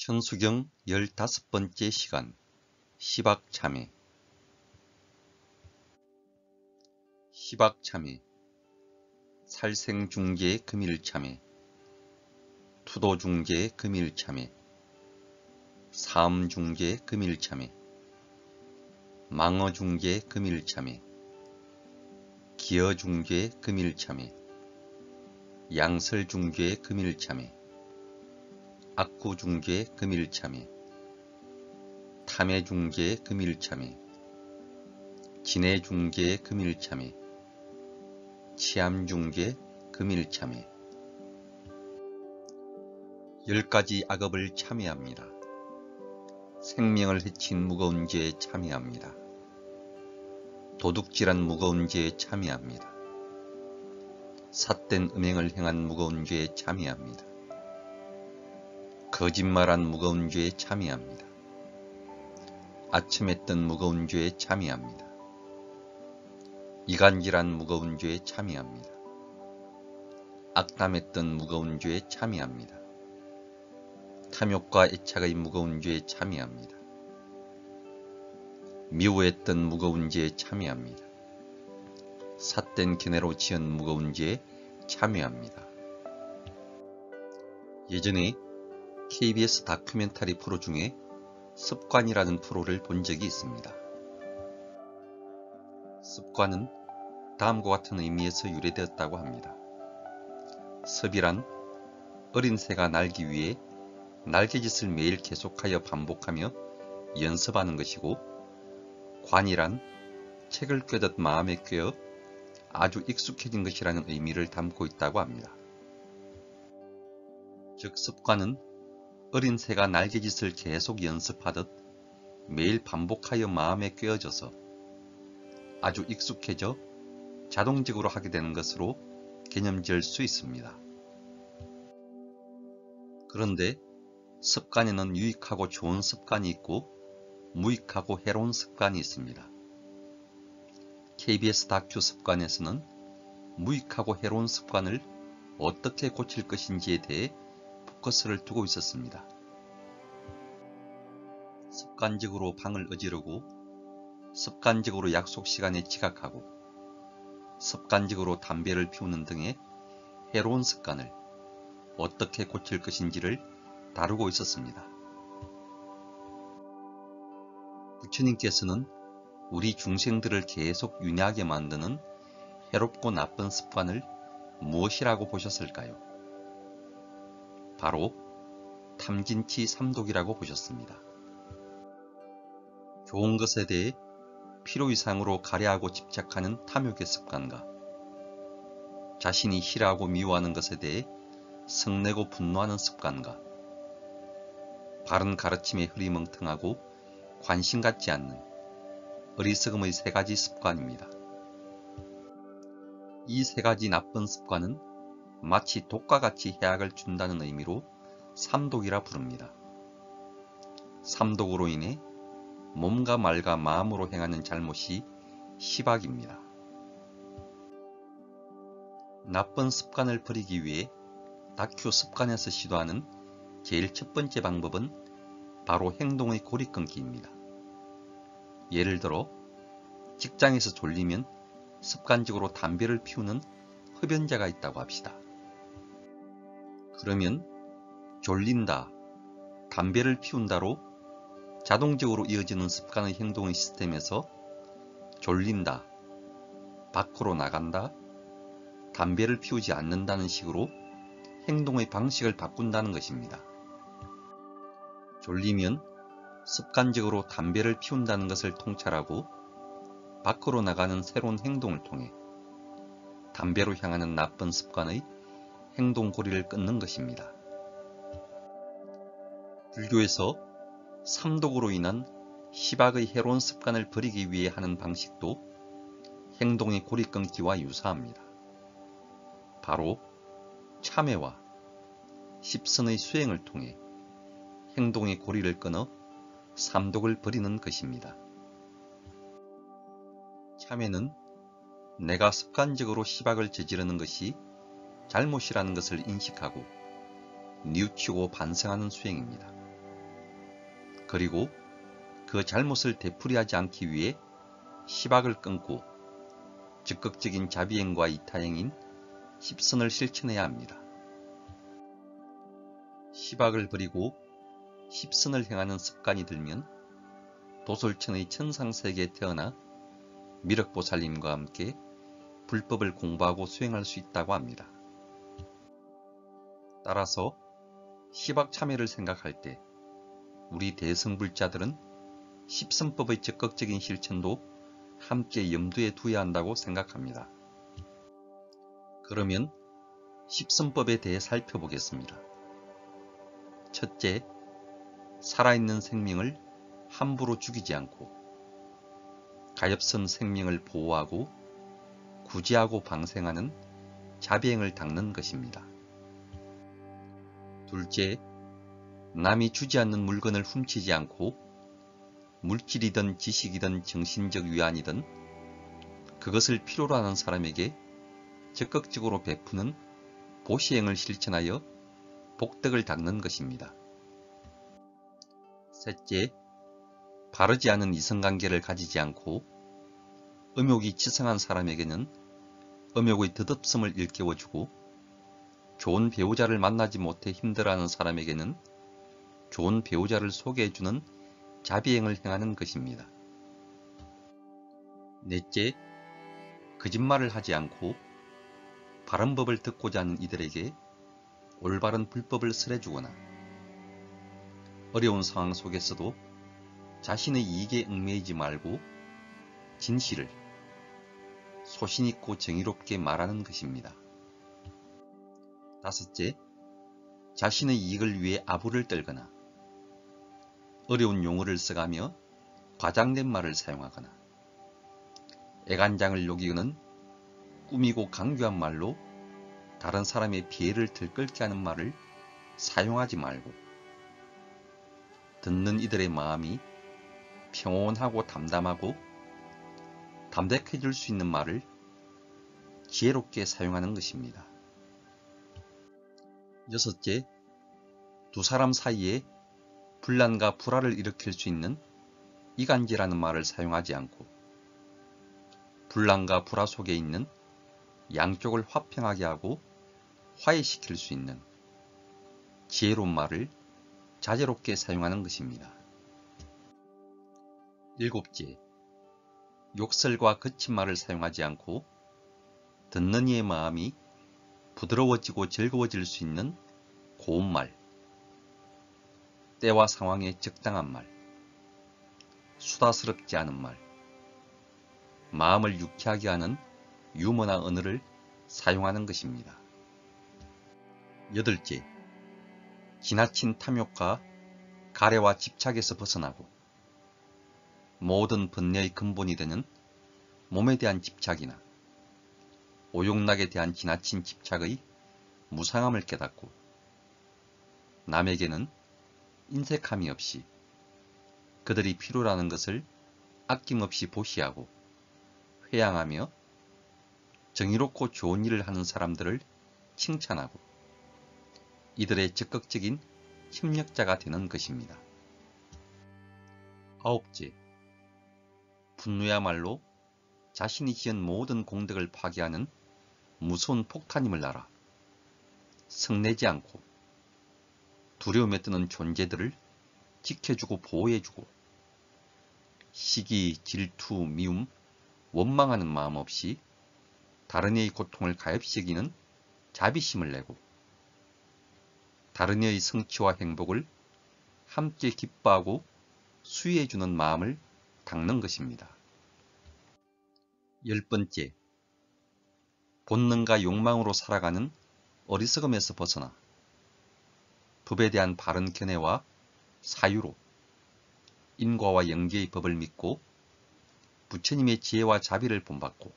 천수경 15번째 시간 시박참회. 시박참회, 살생중재 금일참회, 투도중재 금일참회, 사음중재 금일참회, 망어중재 금일참회, 기어중재 금일참회, 양설중재 금일참회, 악구중재 금일참회, 탐해중재 금일참회, 진해중재 금일참회, 치암중재 금일참회. 10가지 악업을 참회합니다. 생명을 해친 무거운 죄에 참회합니다. 도둑질한 무거운 죄에 참회합니다. 삿된 음행을 행한 무거운 죄에 참회합니다. 거짓말한 무거운 죄에 참회합니다. 아첨했던 무거운 죄에 참회합니다. 이간질한 무거운 죄에 참회합니다. 악담했던 무거운 죄에 참회합니다. 탐욕과 애착의 무거운 죄에 참회합니다. 미워했던 무거운 죄에 참회합니다. 삿된 견해로 지은 무거운 죄에 참회합니다. 예전에 KBS 다큐멘터리 프로 중에 습관이라는 프로를 본 적이 있습니다. 습관은 다음과 같은 의미에서 유래되었다고 합니다. 습이란 어린 새가 날기 위해 날개짓을 매일 계속하여 반복하며 연습하는 것이고, 관이란 책을 꿰듯 마음에 꿰어 아주 익숙해진 것이라는 의미를 담고 있다고 합니다. 즉, 습관은 어린 새가 날개짓을 계속 연습하듯 매일 반복하여 마음에 꿰어져서 아주 익숙해져 자동적으로 하게 되는 것으로 개념지을 수 있습니다. 그런데 습관에는 유익하고 좋은 습관이 있고 무익하고 해로운 습관이 있습니다. KBS 다큐 습관에서는 무익하고 해로운 습관을 어떻게 고칠 것인지에 대해 포커스를 두고 있었습니다. 습관적으로 방을 어지르고, 습관적으로 약속 시간에 지각하고, 습관적으로 담배를 피우는 등의 해로운 습관을 어떻게 고칠 것인지를 다루고 있었습니다. 부처님께서는 우리 중생들을 계속 윤회하게 만드는 해롭고 나쁜 습관을 무엇이라고 보셨을까요? 바로 탐진치 삼독이라고 보셨습니다. 좋은 것에 대해 필요 이상으로 가려하고 집착하는 탐욕의 습관과 자신이 싫어하고 미워하는 것에 대해 성내고 분노하는 습관과 바른 가르침에 흐리멍텅하고 관심 갖지 않는 어리석음의 3가지 습관입니다. 이 3가지 나쁜 습관은 마치 독과 같이 해악을 준다는 의미로 삼독이라 부릅니다. 삼독으로 인해 몸과 말과 마음으로 행하는 잘못이 시박입니다. 나쁜 습관을 버리기 위해 다큐 습관에서 시도하는 제일 첫 번째 방법은 바로 행동의 고리 끊기입니다. 예를 들어 직장에서 졸리면 습관적으로 담배를 피우는 흡연자가 있다고 합시다. 그러면 졸린다, 담배를 피운다로 자동적으로 이어지는 습관의 행동의 시스템에서 졸린다, 밖으로 나간다, 담배를 피우지 않는다는 식으로 행동의 방식을 바꾼다는 것입니다. 졸리면 습관적으로 담배를 피운다는 것을 통찰하고 밖으로 나가는 새로운 행동을 통해 담배로 향하는 나쁜 습관의 행동 고리를 끊는 것입니다. 불교에서 삼독으로 인한 시박의 해로운 습관을 버리기 위해 하는 방식도 행동의 고리 끊기와 유사합니다. 바로 참회와 십선의 수행을 통해 행동의 고리를 끊어 삼독을 버리는 것입니다. 참회는 내가 습관적으로 시박을 저지르는 것이 잘못이라는 것을 인식하고 뉘우치고 반성하는 수행입니다. 그리고 그 잘못을 되풀이하지 않기 위해 시박을 끊고 적극적인 자비행과 이타행인 십선을 실천해야 합니다. 시박을 버리고 십선을 행하는 습관이 들면 도솔천의 천상세계에 태어나 미륵보살님과 함께 불법을 공부하고 수행할 수 있다고 합니다. 따라서 시박 참회를 생각할 때 우리 대승불자들은 십선법의 적극적인 실천도 함께 염두에 두어야 한다고 생각합니다. 그러면 십선법에 대해 살펴보겠습니다. 첫째, 살아있는 생명을 함부로 죽이지 않고 가엾은 생명을 보호하고 구제하고 방생하는 자비행을 닦는 것입니다. 둘째, 남이 주지 않는 물건을 훔치지 않고 물질이든 지식이든 정신적 위안이든 그것을 필요로 하는 사람에게 적극적으로 베푸는 보시행을 실천하여 복덕을 닦는 것입니다. 셋째, 바르지 않은 이성관계를 가지지 않고 음욕이 치성한 사람에게는 음욕의 덧없음을 일깨워주고 좋은 배우자를 만나지 못해 힘들어하는 사람에게는 좋은 배우자를 소개해주는 자비행을 행하는 것입니다. 넷째, 거짓말을 하지 않고 바른 법을 듣고자 하는 이들에게 올바른 불법을 설해주거나 어려운 상황 속에서도 자신의 이익에 얽매이지 말고 진실을 소신있고 정의롭게 말하는 것입니다. 다섯째, 자신의 이익을 위해 아부를 떨거나 어려운 용어를 써가며 과장된 말을 사용하거나 애간장을 녹이는 꾸미고 강조한 말로 다른 사람의 피해를 들끓게 하는 말을 사용하지 말고 듣는 이들의 마음이 평온하고 담담하고 담백해질 수 있는 말을 지혜롭게 사용하는 것입니다. 여섯째, 두 사람 사이에 분란과 불화를 일으킬 수 있는 이간질하는 말을 사용하지 않고 분란과 불화 속에 있는 양쪽을 화평하게 하고 화해시킬 수 있는 지혜로운 말을 자제롭게 사용하는 것입니다. 일곱째, 욕설과 거친 말을 사용하지 않고 듣는 이의 마음이 부드러워지고 즐거워질 수 있는 고운 말, 때와 상황에 적당한 말, 수다스럽지 않은 말, 마음을 유쾌하게 하는 유머나 언어를 사용하는 것입니다. 여덟째, 지나친 탐욕과 가래와 집착에서 벗어나고 모든 번뇌의 근본이 되는 몸에 대한 집착이나 오욕락에 대한 지나친 집착의 무상함을 깨닫고 남에게는 인색함이 없이 그들이 필요라는 것을 아낌없이 보시하고 회양하며 정의롭고 좋은 일을 하는 사람들을 칭찬하고 이들의 적극적인 협력자가 되는 것입니다. 아홉째, 분노야말로 자신이 지은 모든 공덕을 파괴하는 무서운 폭탄임을 알아 성내지 않고 두려움에 뜨는 존재들을 지켜주고 보호해주고 시기, 질투, 미움, 원망하는 마음 없이 다른 이의 고통을 가엾이 여기는 자비심을 내고 다른 이의 성취와 행복을 함께 기뻐하고 수위해주는 마음을 닦는 것입니다. 열 번째, 본능과 욕망으로 살아가는 어리석음에서 벗어나 법에 대한 바른 견해와 사유로 인과와 영계의 법을 믿고 부처님의 지혜와 자비를 본받고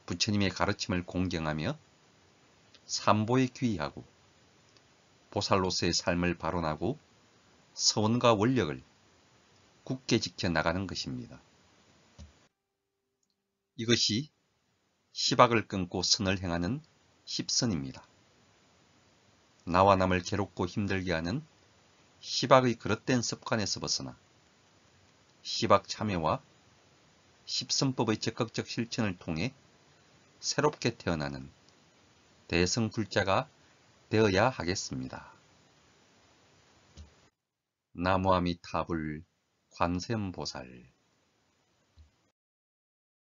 부처님의 가르침을 공경하며 삼보에 귀의하고 보살로서의 삶을 발언하고 서원과 원력을 굳게 지켜나가는 것입니다. 이것이 시박을 끊고 선을 행하는 십선입니다. 나와 남을 괴롭고 힘들게 하는 시박의 그릇된 습관에서 벗어나 시박 참여와 십선법의 적극적 실천을 통해 새롭게 태어나는 대성불자가 되어야 하겠습니다. 나무아미타불 관세음보살